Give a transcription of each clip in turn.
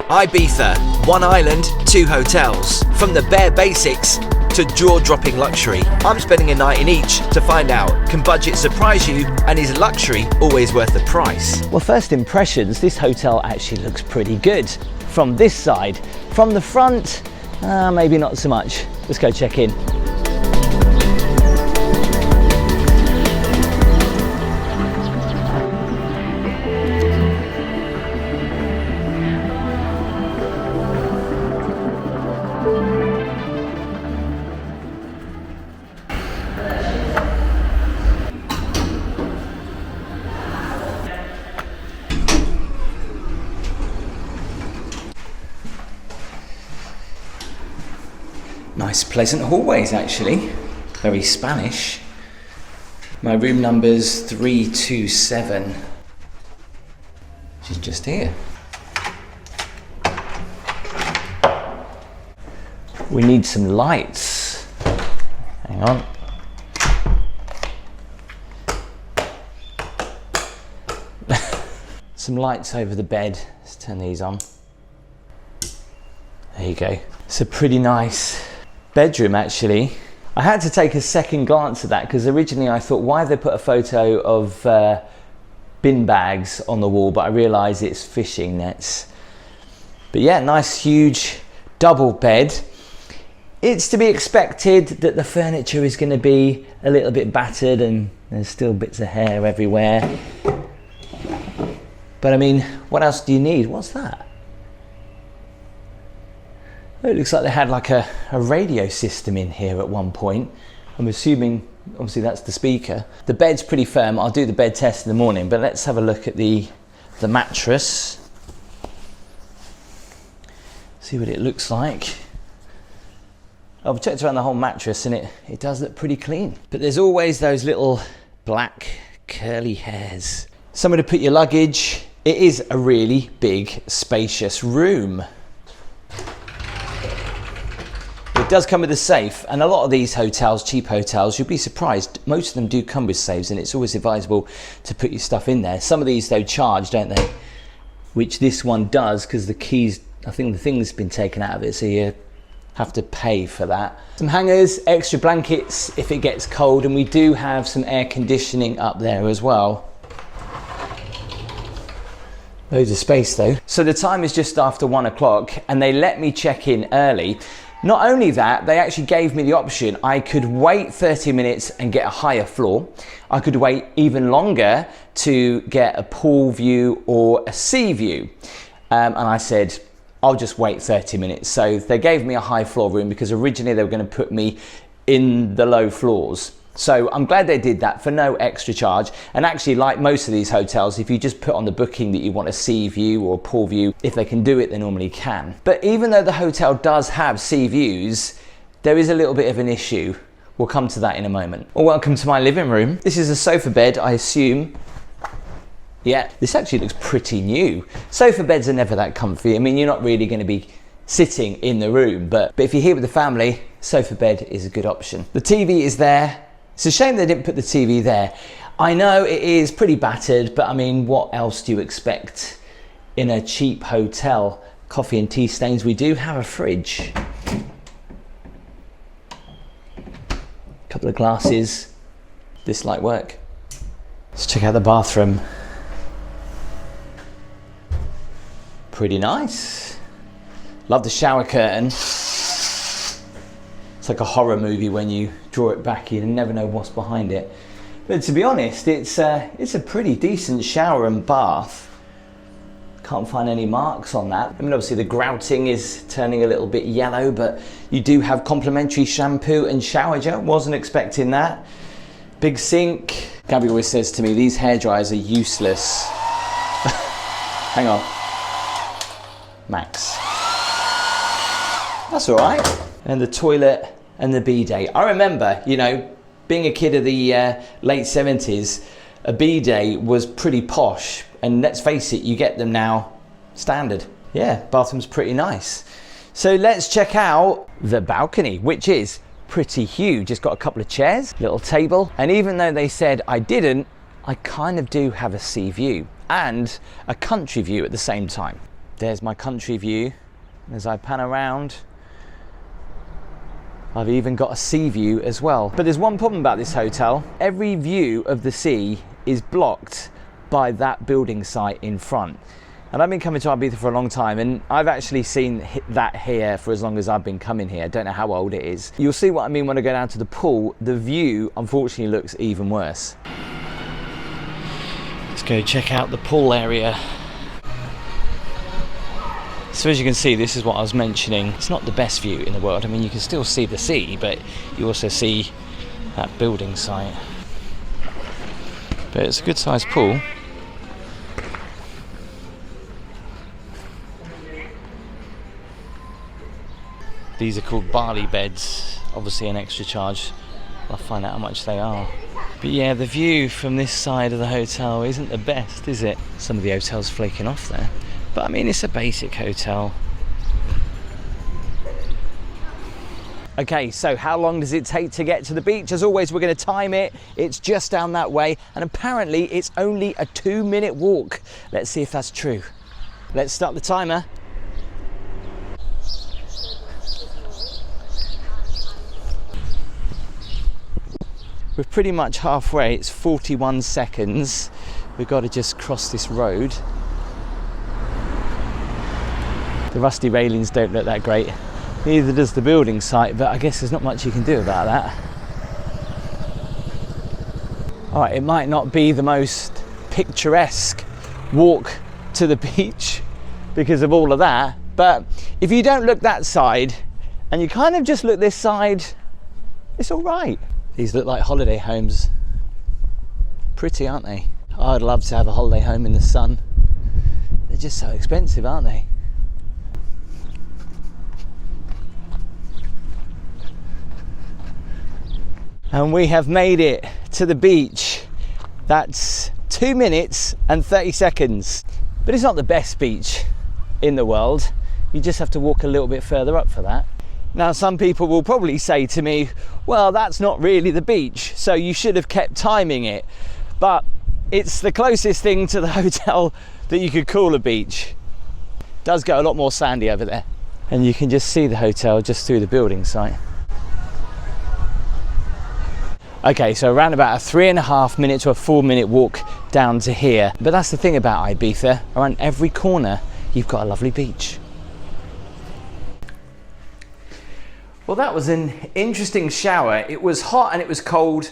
Ibiza, one island, two hotels. From the bare basics to jaw-dropping luxury. I'm spending a night in each to find out, can budget surprise you, and is luxury always worth the price? Well, first impressions, this hotel actually looks pretty good. From this side. From the front, maybe not so much. Let's go check in. Nice pleasant hallways actually, very Spanish. My room number's 327, which is just here. We need some lights, hang on. Some lights over the bed, let's turn these on. There you go. It's a pretty nice bedroom actually. I had to take a second glance at that because originally I thought, why have they put a photo of bin bags on the wall, but I realised it's fishing nets. But yeah, nice huge double bed. It's to be expected that the furniture is going to be a little bit battered and there's still bits of hair everywhere. But I mean, what else do you need? What's that? It looks like they had like a radio system in here at one point. I'm assuming, obviously that's the speaker. The bed's pretty firm. I'll do the bed test in the morning, but let's have a look at the mattress. See what it looks like. I've checked around the whole mattress and it does look pretty clean. But there's always those little black curly hairs. Somewhere to put your luggage. It is a really big, spacious room. It does come with a safe, and a lot of these hotels, cheap hotels, you'll be surprised, most of them do come with safes, and it's always advisable to put your stuff in there. Some of these though charge, don't they? Which this one does, because the keys, I think the thing's been taken out of it, so you have to pay for that. Some hangers, extra blankets if it gets cold, and we do have some air conditioning up there as well. Loads of space though. So the time is just after 1 o'clock, and they let me check in early. Not only that, they actually gave me the option. I could wait 30 minutes and get a higher floor. I could wait even longer to get a pool view or a sea view. And I said, I'll just wait 30 minutes. So they gave me a high floor room because originally they were going to put me in the low floors. So I'm glad they did that for no extra charge. And actually, like most of these hotels, if you just put on the booking that you want a sea view or a pool view, if they can do it, they normally can. But even though the hotel does have sea views, there is a little bit of an issue. We'll come to that in a moment. Well, welcome to my living room. This is a sofa bed, I assume. Yeah, this actually looks pretty new. Sofa beds are never that comfy. I mean, you're not really going to be sitting in the room, but if you're here with the family, sofa bed is a good option. The TV is there. It's a shame they didn't put the TV there. I know it is pretty battered, but I mean, what else do you expect in a cheap hotel? Coffee and tea stains. We do have a fridge. Couple of glasses. This light work. Let's check out the bathroom. Pretty nice. Love the shower curtain. It's like a horror movie when you draw it back, you never know what's behind it. But to be honest, it's a pretty decent shower and bath. Can't find any marks on that. I mean, obviously the grouting is turning a little bit yellow, but you do have complimentary shampoo and shower gel. Wasn't expecting that. Big sink. Gabby always says to me, these hair dryers are useless. Hang on. Max. That's all right. And the toilet and the bidet. I remember, you know, being a kid of the late 70s, a bidet was pretty posh. And let's face it, you get them now standard. Yeah, bathroom's pretty nice. So let's check out the balcony, which is pretty huge. It's got a couple of chairs, little table. And even though they said I didn't, I kind of do have a sea view and a country view at the same time. There's my country view. As I pan around, I've even got a sea view as well. But there's one problem about this hotel. Every view of the sea is blocked by that building site in front. And I've been coming to Ibiza for a long time, and I've actually seen that here for as long as I've been coming here. I don't know how old it is. You'll see what I mean when I go down to the pool. The view, unfortunately, looks even worse. Let's go check out the pool area. So as you can see, this is what I was mentioning. It's not the best view in the world. I mean, you can still see the sea, but you also see that building site. But it's a good sized pool. These are called barley beds. Obviously an extra charge. I'll find out how much they are. But yeah, the view from this side of the hotel isn't the best, is it? Some of the hotels flaking off there. But I mean, it's a basic hotel. Okay, so how long does it take to get to the beach? As always, we're going to time it. It's just down that way, and apparently it's only a 2-minute walk. Let's see if that's true. Let's start the timer. We're pretty much halfway. It's 41 seconds. We've got to just cross this road. The rusty railings don't look that great. Neither does the building site, but I guess there's not much you can do about that. All right, it might not be the most picturesque walk to the beach because of all of that, but if you don't look that side and you kind of just look this side, it's all right. These look like holiday homes. Pretty, aren't they? I'd love to have a holiday home in the sun. They're just so expensive, aren't they? And we have made it to the beach. That's 2 minutes and 30 seconds. But it's not the best beach in the world. You just have to walk a little bit further up for that. Now, some people will probably say to me, well, that's not really the beach, so you should have kept timing it. But it's the closest thing to the hotel that you could call a beach. It does get a lot more sandy over there. And you can just see the hotel just through the building site. Okay, so around about a 3.5 minute to a 4 minute walk down to here. But that's the thing about Ibiza. Around every corner, you've got a lovely beach. Well, that was an interesting shower. It was hot and it was cold.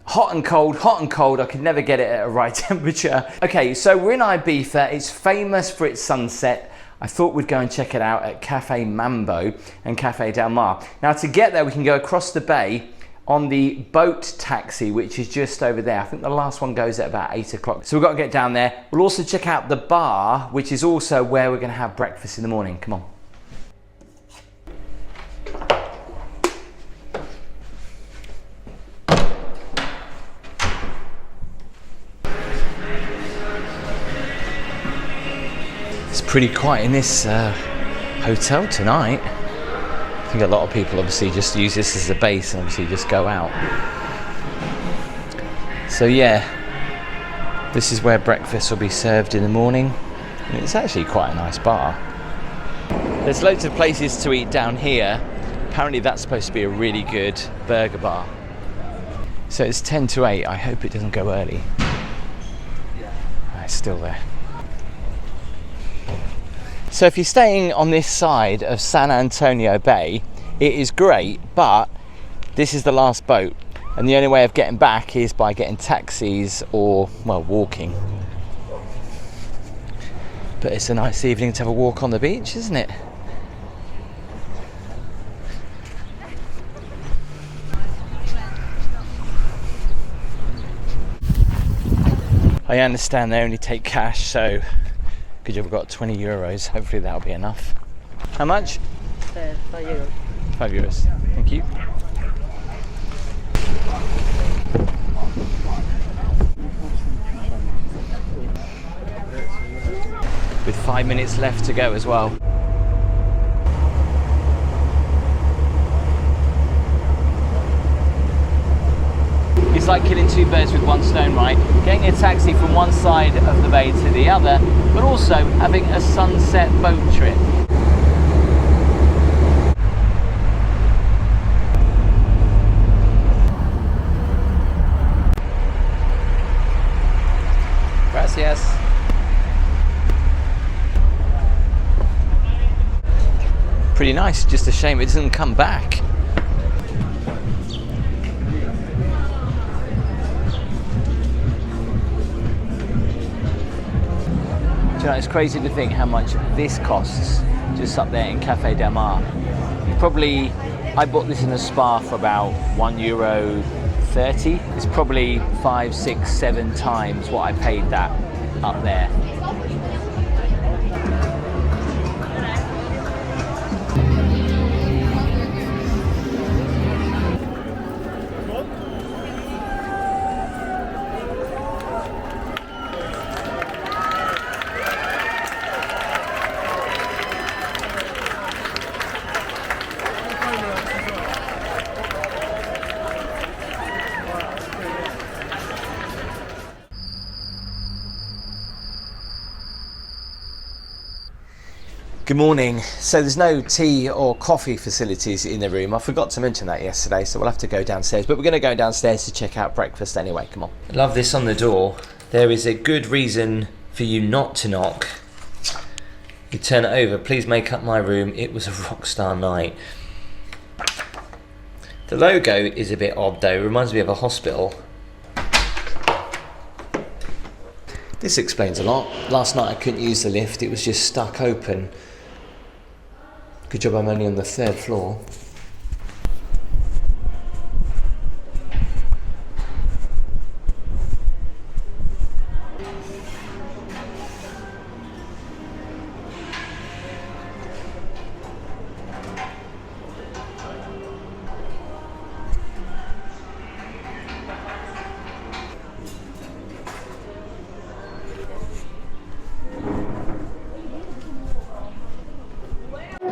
Hot and cold, hot and cold. I could never get it at a right temperature. Okay, so we're in Ibiza. It's famous for its sunset. I thought we'd go and check it out at Cafe Mambo and Cafe Del Mar. Now, to get there, we can go across the bay on the boat taxi, which is just over there. I think the last one goes at about 8 o'clock. So we've got to get down there. We'll also check out the bar, which is also where we're going to have breakfast in the morning. Come on. It's pretty quiet in this hotel tonight. I think a lot of people obviously just use this as a base and obviously just go out. So yeah, this is where breakfast will be served in the morning. And it's actually quite a nice bar. There's loads of places to eat down here. Apparently that's supposed to be a really good burger bar. So it's 10 to 8. I hope it doesn't go early. It's still there. So if you're staying on this side of San Antonio Bay, it is great, but this is the last boat. And the only way of getting back is by getting taxis or, well, walking. But it's a nice evening to have a walk on the beach, isn't it? I understand they only take cash, so good job, we've got 20 euros. Hopefully that'll be enough. How much? 5 euros. 5 euros. Thank you. With 5 minutes left to go as well. It's like killing two birds with one stone, right? Getting a taxi from one side of the bay to the other, but also having a sunset boat trip. Gracias. Pretty nice, just a shame it doesn't come back. You know, it's crazy to think how much this costs just up there in Cafe Del Mar. I bought this in a spa for about €1.30. It's probably 5, 6, 7 times what I paid that up there. Good morning. So there's no tea or coffee facilities in the room. I forgot to mention that yesterday, so we'll have to go downstairs. But we're going to go downstairs to check out breakfast anyway. Come on. Love this on the door. There is a good reason for you not to knock. You turn it over. Please make up my room. It was a rock star night. The logo is a bit odd though. It reminds me of a hospital. This explains a lot. Last night I couldn't use the lift. It was just stuck open. Good job I'm only on the 3rd floor.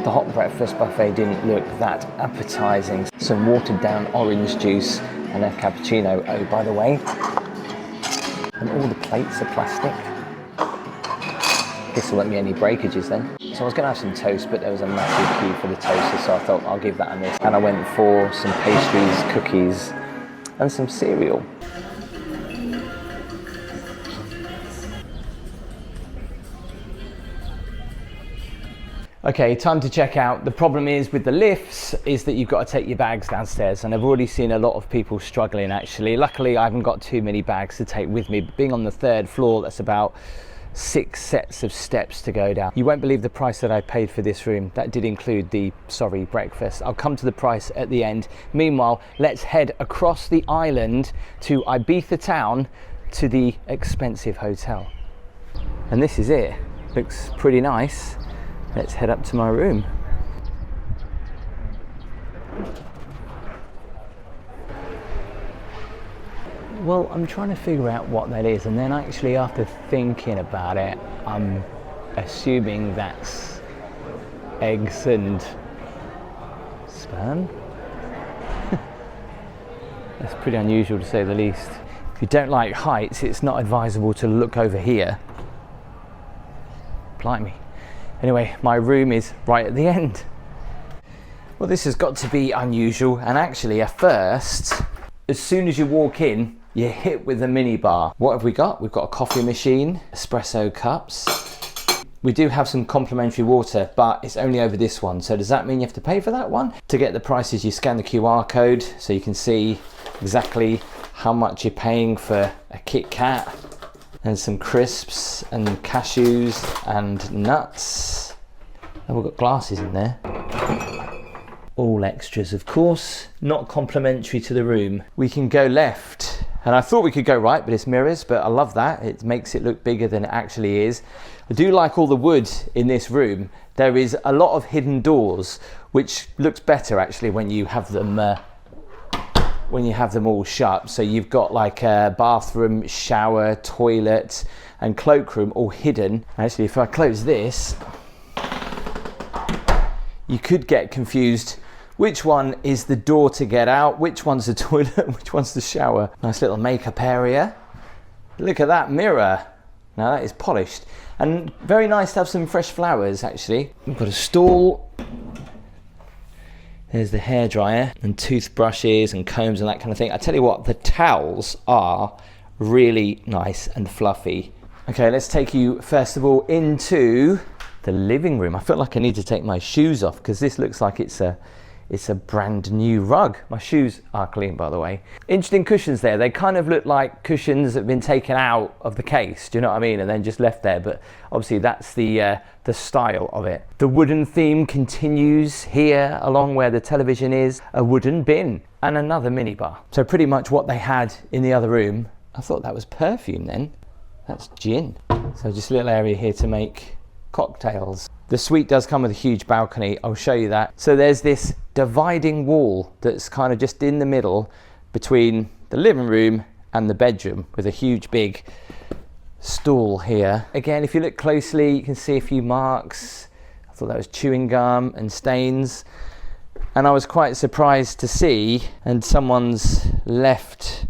The hot breakfast buffet didn't look that appetizing. Some watered down orange juice and a cappuccino, oh by the way. And all the plates are plastic. Guess there won't be any breakages then. So I was going to have some toast, but there was a massive queue for the toaster, so I thought I'll give that a miss. And I went for some pastries, cookies and some cereal. Okay, time to check out. The problem is with the lifts is that you've got to take your bags downstairs, and I've already seen a lot of people struggling actually. Luckily I haven't got too many bags to take with me, but being on the 3rd floor, that's about 6 sets of steps to go down. You won't believe the price that I paid for this room. That did include the breakfast. I'll come to the price at the end. Meanwhile, let's head across the island to Ibiza Town to the expensive hotel. And this is it. Looks pretty nice. Let's head up to my room. Well, I'm trying to figure out what that is, and then actually after thinking about it, I'm assuming that's eggs and sperm. That's pretty unusual to say the least. If you don't like heights, it's not advisable to look over here. Blimey. Anyway, my room is right at the end. Well, this has got to be unusual, and actually at first, as soon as you walk in, you're hit with a mini bar. What have we got? We've got a coffee machine, espresso cups. We do have some complimentary water, but it's only over this one. So does that mean you have to pay for that one? To get the prices, you scan the QR code so you can see exactly how much you're paying for a Kit Kat and some crisps and cashews and nuts. And we've got glasses in there. All extras, of course, not complimentary to the room. We can go left, and I thought we could go right, but it's mirrors, but I love that. It makes it look bigger than it actually is. I do like all the wood in this room. There is a lot of hidden doors, which looks better actually when you have them all shut. So you've got like a bathroom, shower, toilet and cloakroom all hidden. Actually, if I close this, you could get confused which one is the door to get out, which one's the toilet, which one's the shower. Nice little makeup area. Look at that mirror. Now that is polished. And very nice to have some fresh flowers, actually. We've got a stall. There's the hairdryer and toothbrushes and combs and that kind of thing. I tell you what, the towels are really nice and fluffy. Okay, let's take you first of all into the living room. I feel like I need to take my shoes off because this looks like it's a brand new rug. My shoes are clean, by the way. Interesting cushions there. They kind of look like cushions that have been taken out of the case, do you know what I mean? And then just left there, but obviously that's the style of it. The wooden theme continues here along where the television is, a wooden bin and another minibar. So pretty much what they had in the other room. I thought that was perfume then. That's gin. So just a little area here to make cocktails. The suite does come with a huge balcony. I'll show you that. So there's this dividing wall that's kind of just in the middle between the living room and the bedroom with a huge big stool here. Again, if you look closely, you can see a few marks. I thought that was chewing gum and stains. And I was quite surprised to see, and someone's left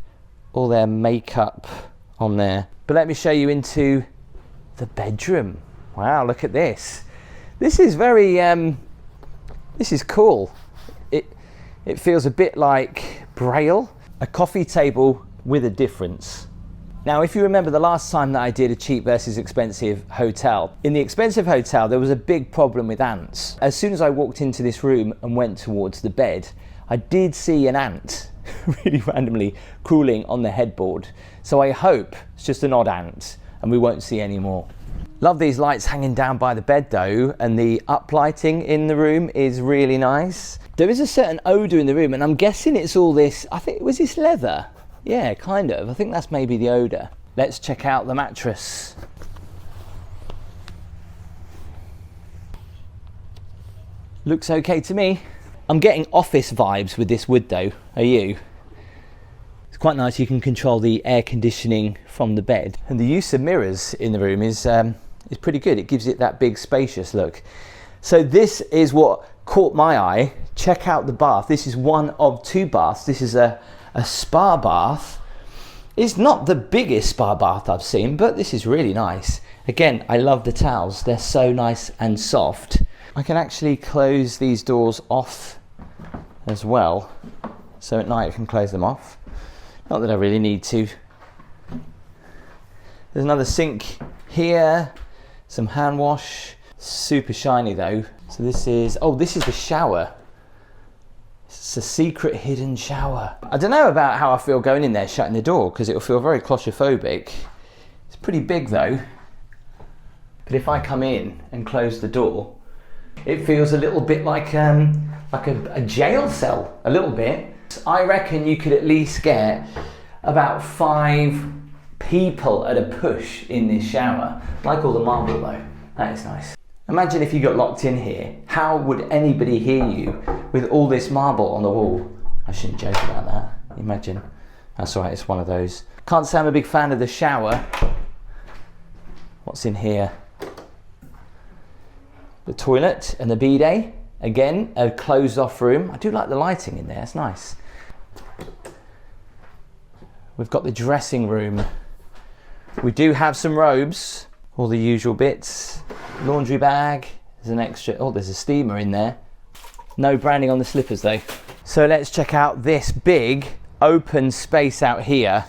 all their makeup on there. But let me show you into the bedroom. Wow, look at this. This is very, this is cool. It feels a bit like Braille, a coffee table with a difference. Now, if you remember the last time that I did a cheap versus expensive hotel, in the expensive hotel, there was a big problem with ants. As soon as I walked into this room and went towards the bed, I did see an ant really randomly crawling on the headboard. So I hope it's just an odd ant and we won't see any more. Love these lights hanging down by the bed though, and the uplighting in the room is really nice. There is a certain odour in the room, and I'm guessing it's all this, I think, was this leather? Yeah, kind of. I think that's maybe the odour. Let's check out the mattress. Looks okay to me. I'm getting office vibes with this wood though, are you? It's quite nice, you can control the air conditioning from the bed. And the use of mirrors in the room is pretty good. It gives it that big spacious look. So this is what caught my eye. Check out the bath. This is one of two baths. This is a spa bath. It's not the biggest spa bath I've seen, but this is really nice. Again, I love the towels. They're so nice and soft. I can actually close these doors off as well. So at night I can close them off. Not that I really need to. There's another sink here, some hand wash. Super shiny though. So this is, oh, this is the shower. It's a secret hidden shower. I don't know about how I feel going in there shutting the door because it'll feel very claustrophobic. It's pretty big though. But if I come in and close the door, it feels a little bit like a jail cell, a little bit. I reckon you could at least get about 5 people at a push in this shower. Like all the marble though, that is nice. Imagine if you got locked in here, how would anybody hear you with all this marble on the wall? I shouldn't joke about that, imagine. That's all right, it's one of those. Can't say I'm a big fan of the shower. What's in here? The toilet and the bidet. Again, a closed off room. I do like the lighting in there, it's nice. We've got the dressing room. We do have some robes, all the usual bits. Laundry bag, there's an extra, oh, there's a steamer in there. No branding on the slippers though. So let's check out this big open space out here,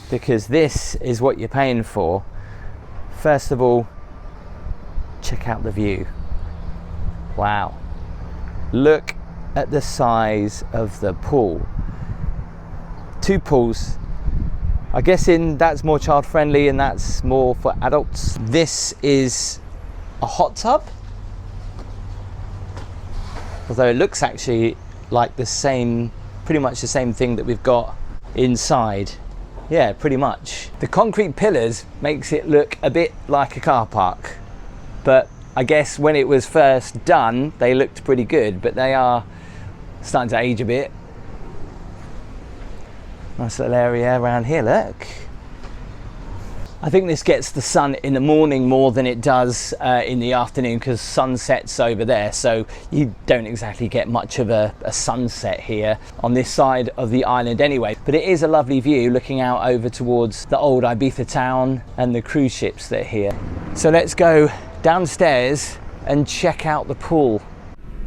because this is what you're paying for. First of all, check out the view. Wow. Look at the size of the pool. 2 pools. I'm guessing that's more child friendly and that's more for adults. This is a hot tub. Although it looks actually like the same, pretty much the same thing that we've got inside. Yeah, pretty much. The concrete pillars makes it look a bit like a car park. But I guess when it was first done, they looked pretty good, but they are starting to age a bit. Nice little area around here, look. I think this gets the sun in the morning more than it does in the afternoon, because sunset's over there, so you don't exactly get much of a sunset here on this side of the island anyway. But it is a lovely view looking out over towards the old Ibiza Town and the cruise ships that are here. So let's go downstairs and check out the pool.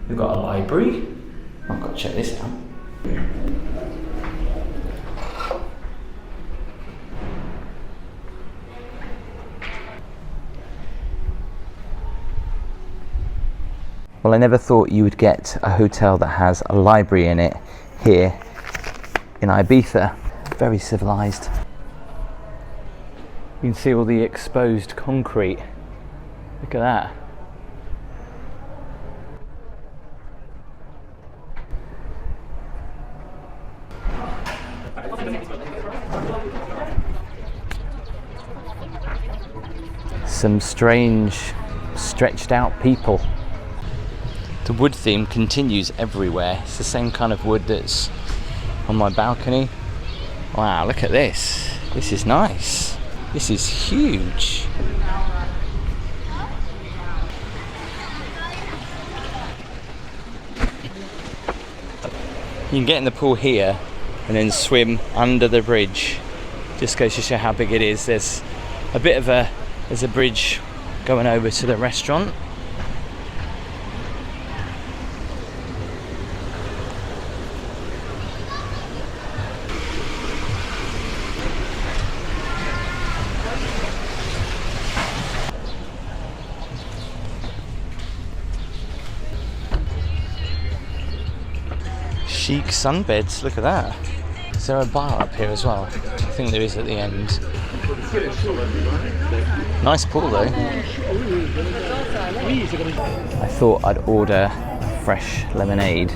We've got a library. I've got to check this out. Well, I never thought you would get a hotel that has a library in it here in Ibiza. Very civilized. You can see all the exposed concrete. Look at that. Some strange stretched out people. The wood theme continues everywhere. It's the same kind of wood that's on my balcony. Wow, look at this. This is nice. This is huge. You can get in the pool here and then swim under the bridge. Just goes to show how big it is. There's a bridge going over to the restaurant. Chic sunbeds, look at that. Is there a bar up here as well? I think there is at the end. Nice pool though. I thought I'd order fresh lemonade.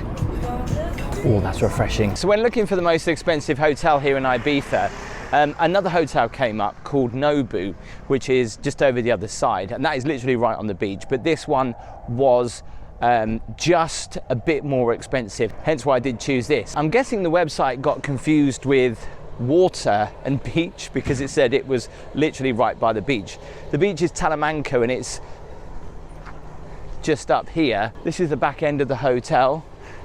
Oh, that's refreshing. So when looking for the most expensive hotel here in Ibiza, another hotel came up called Nobu, which is just over the other side, and that is literally right on the beach. But this one was just a bit more expensive, hence why I did choose this. I'm guessing the website got confused with water and beach because it said it was literally right by the beach. The beach is Talamanca and it's just up here. This is the back end of the hotel.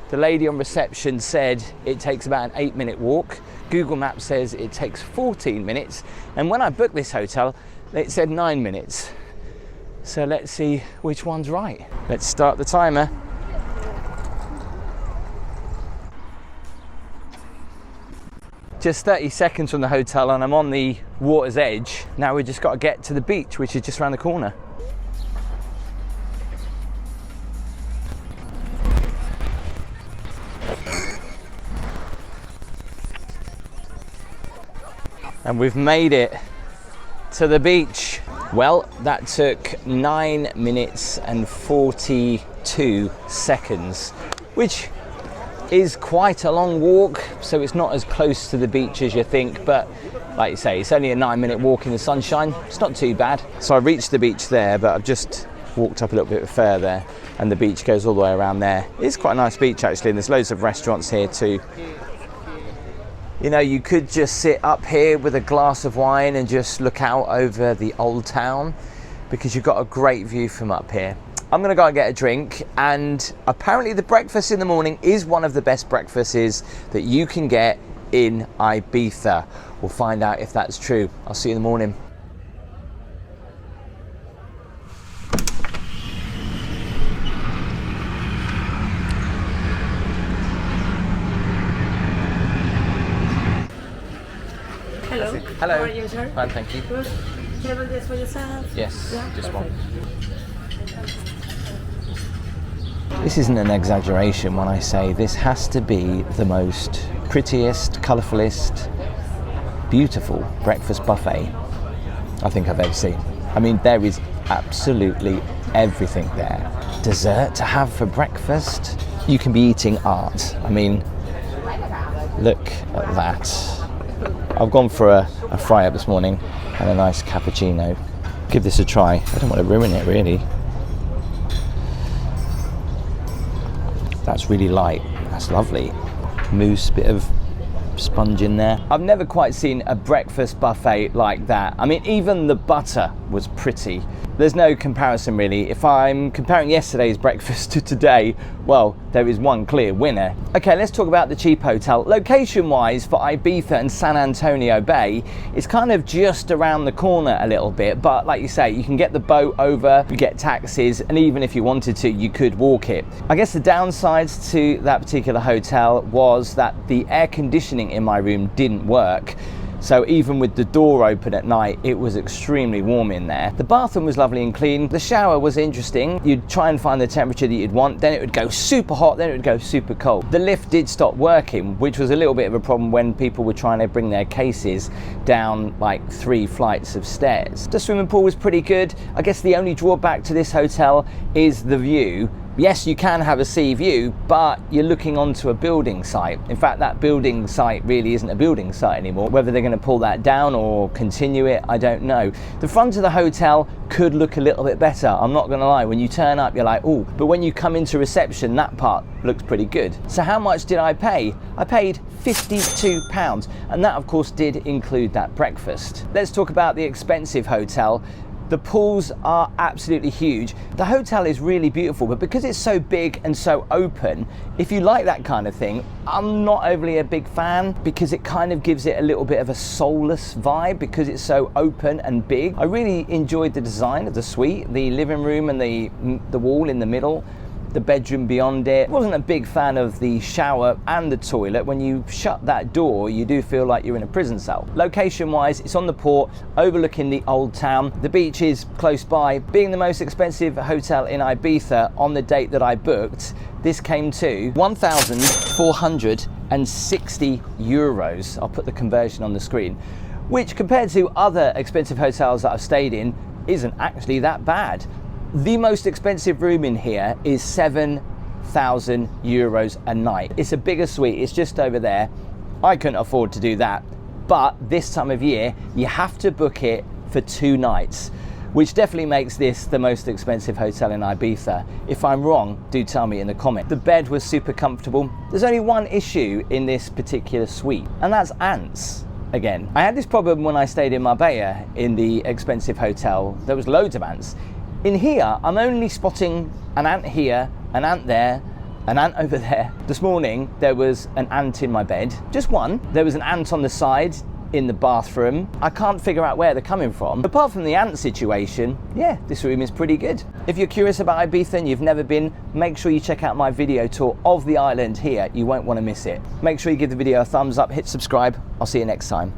The lady on reception said it takes about an 8-minute walk. Google Maps says it takes 14 minutes. And when I booked this hotel, it said 9 minutes. So let's see which one's right. Let's start the timer. Just 30 seconds from the hotel and I'm on the water's edge. Now we've just got to get to the beach, which is just around the corner. And we've made it to the beach. Well, that took 9 minutes and 42 seconds, which is quite a long walk, so it's not as close to the beach as you think, but like you say, it's only a 9-minute walk in the sunshine. It's not too bad. So I reached the beach there, but I've just walked up a little bit further and the beach goes all the way around there. It's quite a nice beach actually, and there's loads of restaurants here too. You know, you could just sit up here with a glass of wine and just look out over the old town because you've got a great view from up here. I'm gonna go and get a drink, and apparently the breakfast in the morning is one of the best breakfasts that you can get in Ibiza. We'll find out if that's true. I'll see you in the morning. Hello. Hello. How are you, sir? Fine, thank you. Good. Table this for yourself? Yes, Yeah, just perfect. one. This isn't an exaggeration when I say this has to be the most prettiest, colourfulest, beautiful breakfast buffet I think I've ever seen. I mean, there is absolutely everything there. Dessert to have for breakfast. You can be eating art. I mean, look at that. I've gone for a fry-up this morning and a nice cappuccino. Give this a try. I don't want to ruin it really. That's really light. That's lovely. Mousse, bit of sponge in there. I've never quite seen a breakfast buffet like that. I mean, even the butter was pretty. There's no comparison really. If I'm comparing yesterday's breakfast to today, well, there is one clear winner. Okay, let's talk about the cheap hotel. Location wise for Ibiza and San Antonio Bay, it's kind of just around the corner a little bit, but like you say, you can get the boat over, you get taxis, and even if you wanted to, you could walk it. I guess the downsides to that particular hotel was that the air conditioning in my room didn't work. So even with the door open at night, it was extremely warm in there. The bathroom was lovely and clean. The shower was interesting. You'd try and find the temperature that you'd want, then it would go super hot, then it would go super cold. The lift did stop working, which was a little bit of a problem when people were trying to bring their cases down like 3 flights of stairs. The swimming pool was pretty good. I guess the only drawback to this hotel is the view. Yes, you can have a sea view, but you're looking onto a building site. In fact, that building site really isn't a building site anymore. Whether they're going to pull that down or continue it, I don't know. The front of the hotel could look a little bit better. I'm not going to lie. When you turn up, you're like, ooh, but when you come into reception, that part looks pretty good. So how much did I pay? I paid £52, and that of course did include that breakfast. Let's talk about the expensive hotel. The pools are absolutely huge. The hotel is really beautiful, but because it's so big and so open, if you like that kind of thing, I'm not overly a big fan because it kind of gives it a little bit of a soulless vibe because it's so open and big. I really enjoyed the design of the suite, the living room and the wall in the middle, the bedroom beyond it. Wasn't a big fan of the shower and the toilet. When you shut that door, you do feel like you're in a prison cell. Location wise, it's on the port, overlooking the old town. The beach is close by. Being the most expensive hotel in Ibiza on the date that I booked, this came to 1,460 euros. I'll put the conversion on the screen, which compared to other expensive hotels that I've stayed in, isn't actually that bad. The most expensive room in here is 7,000 euros a night. It's a bigger suite, it's just over there. I couldn't afford to do that. But this time of year, you have to book it for 2 nights, which definitely makes this the most expensive hotel in Ibiza. If I'm wrong, do tell me in the comment. The bed was super comfortable. There's only one issue in this particular suite, and that's ants. Again, I had this problem when I stayed in Marbella in the expensive hotel. There was loads of ants. In here, I'm only spotting an ant here, an ant there, an ant over there. This morning, there was an ant in my bed, just one. There was an ant on the side in the bathroom. I can't figure out where they're coming from. Apart from the ant situation, yeah, this room is pretty good. If you're curious about Ibiza and you've never been, make sure you check out my video tour of the island here. You won't want to miss it. Make sure you give the video a thumbs up, hit subscribe. I'll see you next time.